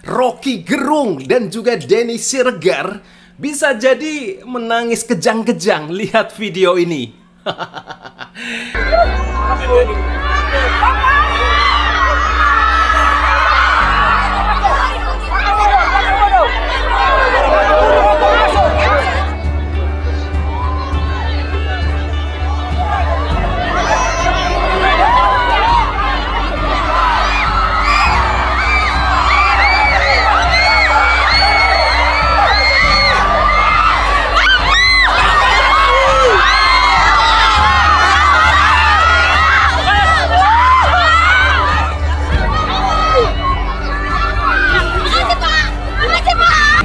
Rocky Gerung dan juga Denny Siregar bisa jadi menangis kejang-kejang lihat video ini.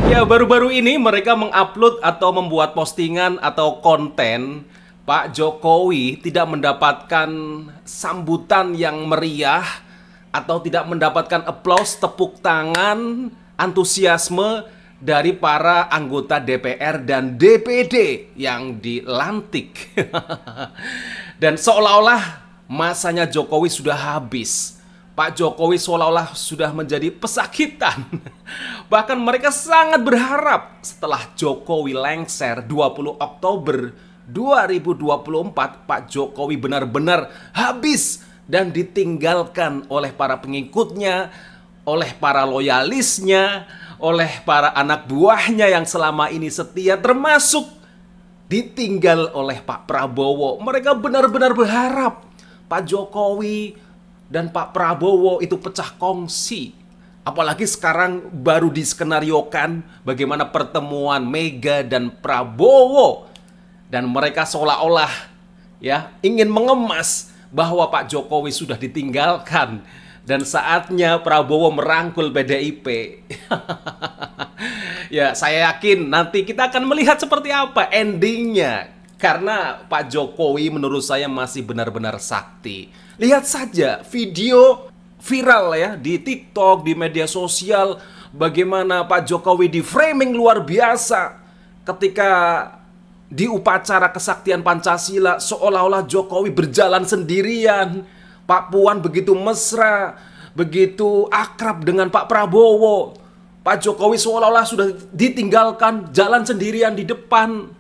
Ya, baru-baru ini mereka mengupload atau membuat postingan atau konten Pak Jokowi tidak mendapatkan sambutan yang meriah atau tidak mendapatkan aplaus, tepuk tangan, antusiasme dari para anggota DPR dan DPD yang dilantik. Dan seolah-olah masanya Jokowi sudah habis. Pak Jokowi seolah-olah sudah menjadi pesakitan. Bahkan mereka sangat berharap setelah Jokowi lengser 20 Oktober 2024, Pak Jokowi benar-benar habis dan ditinggalkan oleh para pengikutnya, oleh para loyalisnya, oleh para anak buahnya yang selama ini setia, termasuk ditinggal oleh Pak Prabowo. Mereka benar-benar berharap Pak Jokowi dan Pak Prabowo itu pecah kongsi. Apalagi sekarang baru diskenariokan bagaimana pertemuan Mega dan Prabowo. Dan mereka seolah-olah ya ingin mengemas bahwa Pak Jokowi sudah ditinggalkan dan saatnya Prabowo merangkul PDIP. Ya, saya yakin nanti kita akan melihat seperti apa endingnya. Karena Pak Jokowi menurut saya masih benar-benar sakti. Lihat saja video viral ya di TikTok, di media sosial, bagaimana Pak Jokowi di framing luar biasa ketika di upacara kesaktian Pancasila, seolah-olah Jokowi berjalan sendirian. Pak Puan begitu mesra, begitu akrab dengan Pak Prabowo. Pak Jokowi seolah-olah sudah ditinggalkan jalan sendirian di depan.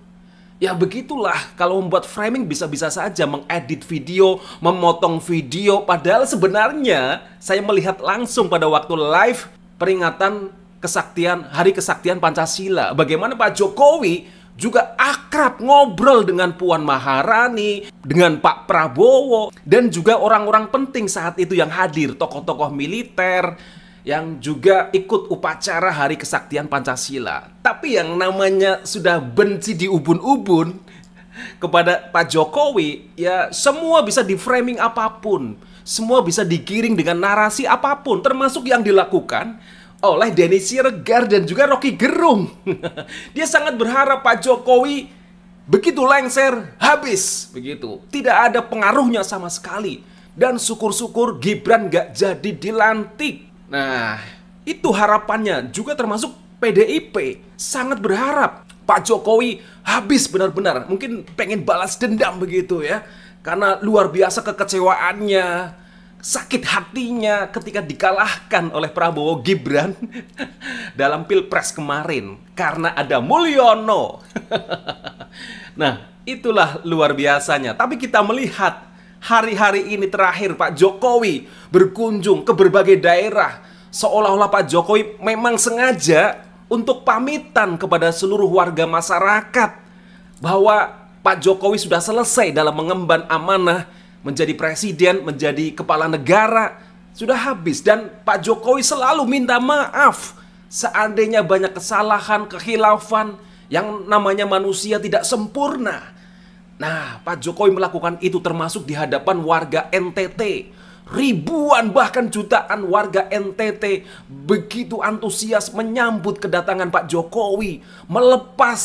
Ya begitulah, kalau membuat framing bisa-bisa saja mengedit video, memotong video. Padahal sebenarnya saya melihat langsung pada waktu live peringatan kesaktian, Hari Kesaktian Pancasila, bagaimana Pak Jokowi juga akrab ngobrol dengan Puan Maharani, dengan Pak Prabowo, dan juga orang-orang penting saat itu yang hadir, tokoh-tokoh militer yang juga ikut upacara Hari Kesaktian Pancasila. Tapi yang namanya sudah benci di ubun-ubun kepada Pak Jokowi, ya semua bisa di framing apapun, semua bisa digiring dengan narasi apapun, termasuk yang dilakukan oleh Denny Siregar dan juga Rocky Gerung. Dia sangat berharap Pak Jokowi begitu lengser, habis begitu, tidak ada pengaruhnya sama sekali. Dan syukur-syukur Gibran gak jadi dilantik. Nah, itu harapannya, juga termasuk PDIP sangat berharap Pak Jokowi habis benar-benar, mungkin pengen balas dendam begitu ya, karena luar biasa kekecewaannya, sakit hatinya ketika dikalahkan oleh Prabowo Gibran dalam Pilpres kemarin karena ada Mulyono. Nah, itulah luar biasanya. Tapi kita melihat hari-hari ini terakhir Pak Jokowi berkunjung ke berbagai daerah, seolah-olah Pak Jokowi memang sengaja untuk pamitan kepada seluruh warga masyarakat bahwa Pak Jokowi sudah selesai dalam mengemban amanah menjadi presiden, menjadi kepala negara, sudah habis. Dan Pak Jokowi selalu minta maaf seandainya banyak kesalahan, kekhilafan, yang namanya manusia tidak sempurna. Nah, Pak Jokowi melakukan itu termasuk di hadapan warga NTT. Ribuan bahkan jutaan warga NTT begitu antusias menyambut kedatangan Pak Jokowi, melepas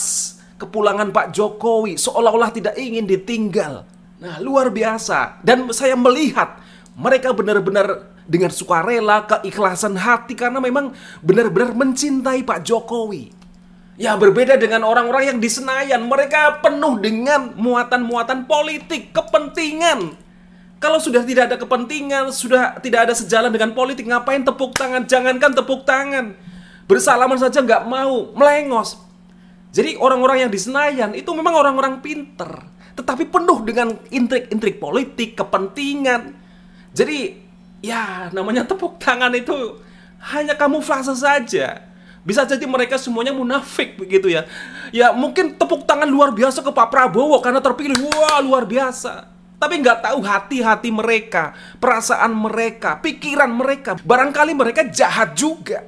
kepulangan Pak Jokowi, seolah-olah tidak ingin ditinggal. Nah, luar biasa. Dan saya melihat mereka benar-benar dengan sukarela, keikhlasan hati, karena memang benar-benar mencintai Pak Jokowi. Ya, berbeda dengan orang-orang yang di Senayan, mereka penuh dengan muatan-muatan politik, kepentingan. Kalau sudah tidak ada kepentingan, sudah tidak ada sejalan dengan politik, ngapain tepuk tangan? Jangankan tepuk tangan, bersalaman saja nggak mau, melengos. Jadi orang-orang yang di Senayan itu memang orang-orang pinter, tetapi penuh dengan intrik-intrik politik, kepentingan. Jadi ya namanya tepuk tangan itu hanya kamuflase saja. Bisa jadi mereka semuanya munafik begitu ya. Ya mungkin tepuk tangan luar biasa ke Pak Prabowo karena terpilih, wah luar biasa. Tapi nggak tahu hati-hati mereka, perasaan mereka, pikiran mereka. Barangkali mereka jahat juga,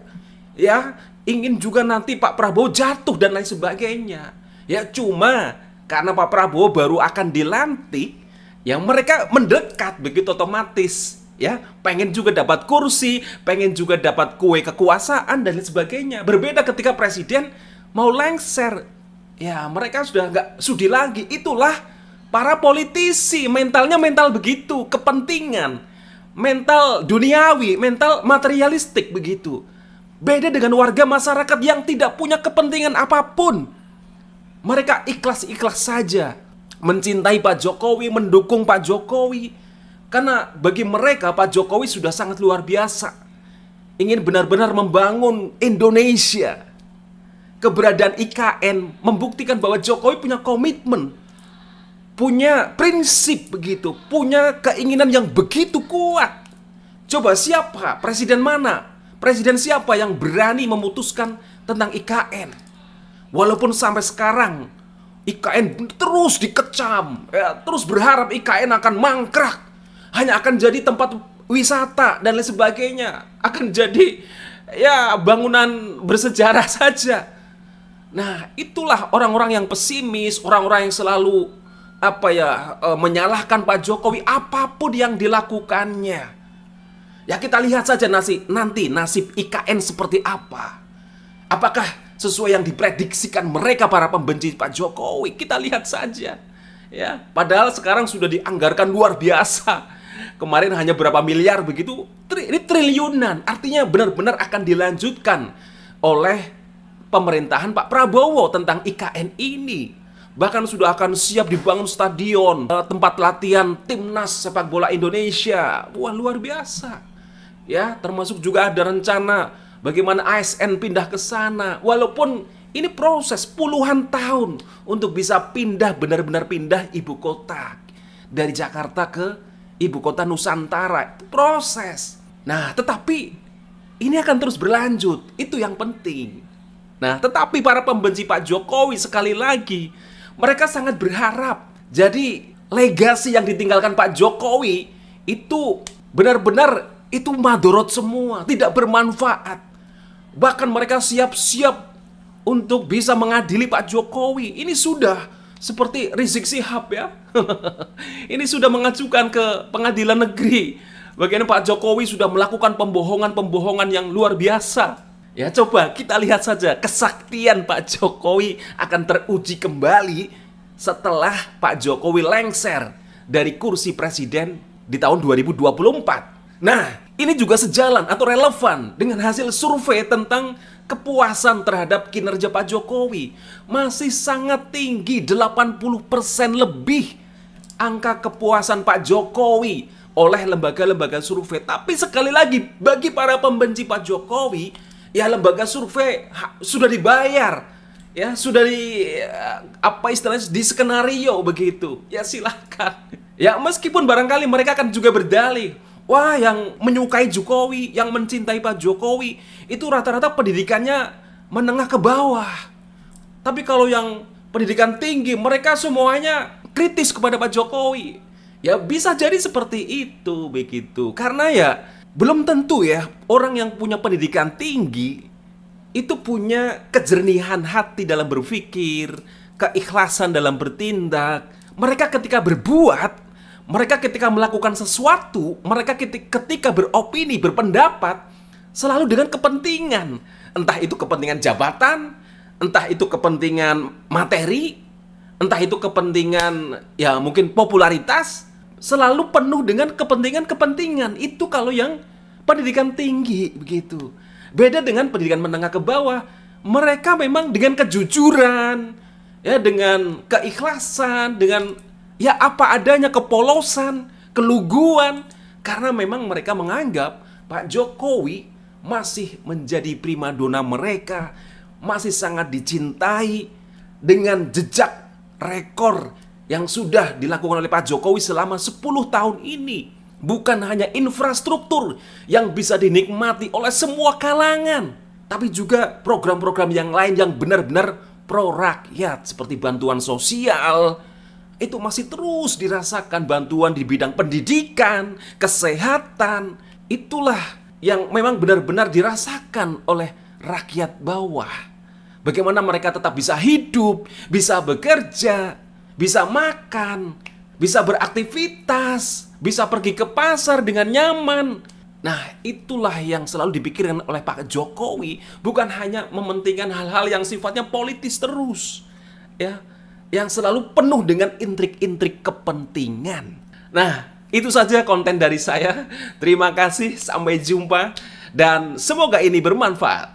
ya, ingin juga nanti Pak Prabowo jatuh dan lain sebagainya. Ya cuma karena Pak Prabowo baru akan dilantik, yang mereka mendekat begitu otomatis, ya, pengen juga dapat kursi, pengen juga dapat kue kekuasaan dan lain sebagainya. Berbeda ketika presiden mau lengser, ya mereka sudah nggak sudi lagi. Itulah para politisi, mentalnya mental begitu, kepentingan, mental duniawi, mental materialistik begitu. Beda dengan warga masyarakat yang tidak punya kepentingan apapun. Mereka ikhlas-ikhlas saja mencintai Pak Jokowi, mendukung Pak Jokowi. Karena bagi mereka Pak Jokowi sudah sangat luar biasa. Ingin benar-benar membangun Indonesia. Keberadaan IKN membuktikan bahwa Jokowi punya komitmen, punya prinsip begitu, punya keinginan yang begitu kuat. Coba siapa, presiden mana, presiden siapa yang berani memutuskan tentang IKN? Walaupun sampai sekarang IKN terus dikecam, ya, terus berharap IKN akan mangkrak, hanya akan jadi tempat wisata dan lain sebagainya, akan jadi ya bangunan bersejarah saja. Nah itulah orang-orang yang pesimis, orang-orang yang selalu menyalahkan Pak Jokowi apapun yang dilakukannya. Ya kita lihat saja nanti nasib IKN seperti apa. Apakah sesuai yang diprediksikan mereka para pembenci Pak Jokowi? Kita lihat saja. Ya, padahal sekarang sudah dianggarkan luar biasa. Kemarin hanya berapa miliar begitu, ini triliunan. Artinya benar-benar akan dilanjutkan oleh pemerintahan Pak Prabowo tentang IKN ini. Bahkan sudah akan siap dibangun stadion, tempat latihan timnas sepak bola Indonesia. Wah luar biasa. Ya, termasuk juga ada rencana bagaimana ASN pindah ke sana. Walaupun ini proses puluhan tahun untuk bisa pindah, benar-benar pindah ibu kota dari Jakarta ke ibu kota Nusantara. Itu proses. Nah, tetapi ini akan terus berlanjut. Itu yang penting. Nah, tetapi para pembenci Pak Jokowi sekali lagi, mereka sangat berharap jadi legasi yang ditinggalkan Pak Jokowi itu benar-benar itu madorot semua, tidak bermanfaat. Bahkan mereka siap-siap untuk bisa mengadili Pak Jokowi. Ini sudah seperti Rizik Syihab ya. Ini sudah mengajukan ke pengadilan negeri. Bagaimana Pak Jokowi sudah melakukan pembohongan-pembohongan yang luar biasa. Ya coba kita lihat saja kesaktian Pak Jokowi akan teruji kembali setelah Pak Jokowi lengser dari kursi presiden di tahun 2024. Nah, ini juga sejalan atau relevan dengan hasil survei tentang kepuasan terhadap kinerja Pak Jokowi. Masih sangat tinggi, 80% lebih angka kepuasan Pak Jokowi oleh lembaga-lembaga survei. Tapi sekali lagi, bagi para pembenci Pak Jokowi, ya lembaga survei sudah dibayar, ya sudah di skenario begitu. Ya silahkan. Ya meskipun barangkali mereka akan juga berdalih, wah yang menyukai Jokowi, yang mencintai Pak Jokowi itu rata-rata pendidikannya menengah ke bawah. Tapi kalau yang pendidikan tinggi, mereka semuanya kritis kepada Pak Jokowi. Ya bisa jadi seperti itu begitu. Karena ya belum tentu ya orang yang punya pendidikan tinggi itu punya kejernihan hati dalam berpikir, keikhlasan dalam bertindak. Mereka ketika berbuat, mereka ketika melakukan sesuatu, mereka ketika beropini, berpendapat selalu dengan kepentingan. Entah itu kepentingan jabatan, entah itu kepentingan materi, entah itu kepentingan ya mungkin popularitas. Selalu penuh dengan kepentingan-kepentingan. Itu kalau yang pendidikan tinggi begitu. Beda dengan pendidikan menengah ke bawah. Mereka memang dengan kejujuran, ya dengan keikhlasan, dengan ya apa adanya, kepolosan, keluguan. Karena memang mereka menganggap Pak Jokowi masih menjadi primadona mereka, masih sangat dicintai dengan jejak rekor yang sudah dilakukan oleh Pak Jokowi selama 10 tahun ini. Bukan hanya infrastruktur yang bisa dinikmati oleh semua kalangan, tapi juga program-program yang lain yang benar-benar pro rakyat seperti bantuan sosial. Itu masih terus dirasakan, bantuan di bidang pendidikan, kesehatan. Itulah yang memang benar-benar dirasakan oleh rakyat bawah. Bagaimana mereka tetap bisa hidup, bisa bekerja, bisa makan, bisa beraktivitas, bisa pergi ke pasar dengan nyaman. Nah, itulah yang selalu dipikirkan oleh Pak Jokowi. Bukan hanya mementingkan hal-hal yang sifatnya politis terus, ya, yang selalu penuh dengan intrik-intrik kepentingan. Nah, itu saja konten dari saya. Terima kasih, sampai jumpa, dan semoga ini bermanfaat.